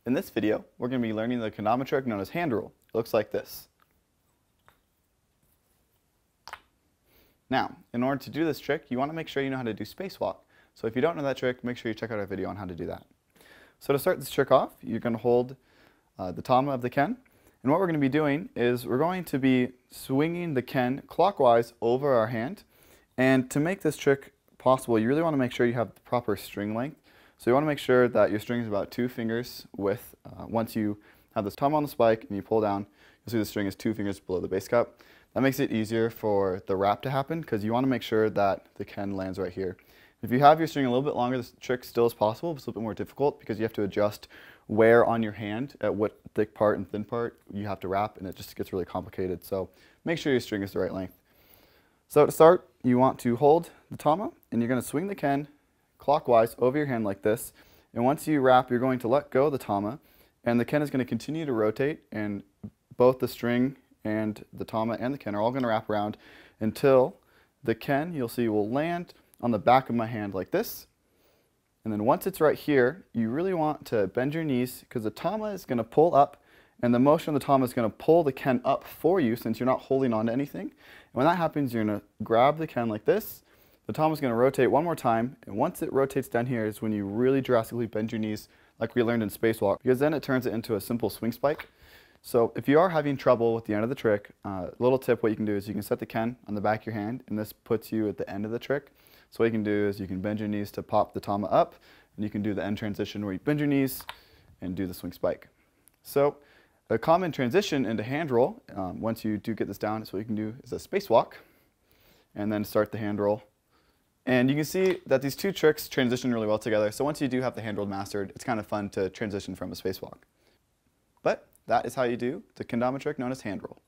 In this video, we're going to be learning the Kendama trick known as hand roll. It looks like this. Now, in order to do this trick, you want to make sure you know how to do spacewalk. So if you don't know that trick, make sure you check out our video on how to do that. So to start this trick off, you're going to hold the tama of the ken. And what we're going to be doing is we're going to be swinging the ken clockwise over our hand. And to make this trick possible, you really want to make sure you have the proper string length. So you want to make sure that your string is about 2 fingers width. Once you have this tama on the spike and you pull down, you'll see the string is 2 fingers below the bass cup. That makes it easier for the wrap to happen because you want to make sure that the ken lands right here. If you have your string a little bit longer, this trick still is possible, but it's a little bit more difficult because you have to adjust where on your hand, at what thick part and thin part you have to wrap, and it just gets really complicated. So make sure your string is the right length. So to start, you want to hold the tama and you're going to swing the ken clockwise over your hand like this. And once you wrap, you're going to let go of the tama, and the ken is going to continue to rotate, and both the string and the tama and the ken are all going to wrap around until the ken, you'll see, will land on the back of my hand like this. And then once it's right here, you really want to bend your knees because the tama is going to pull up, and the motion of the tama is going to pull the ken up for you since you're not holding on to anything. And when that happens, you're going to grab the ken like this. The tama is going to rotate one more time, and once it rotates down here is when you really drastically bend your knees like we learned in spacewalk, because then it turns it into a simple swing spike. So if you are having trouble with the end of the trick, little tip, what you can do is you can set the ken on the back of your hand, and this puts you at the end of the trick. So what you can do is you can bend your knees to pop the tama up, and you can do the end transition where you bend your knees and do the swing spike. So a common transition into hand roll, once you do get this down, is what you can do is a spacewalk, and then start the hand roll. And you can see that these two tricks transition really well together. So once you do have the hand roll mastered, it's kind of fun to transition from a spacewalk. But that is how you do the Kendama trick known as hand roll.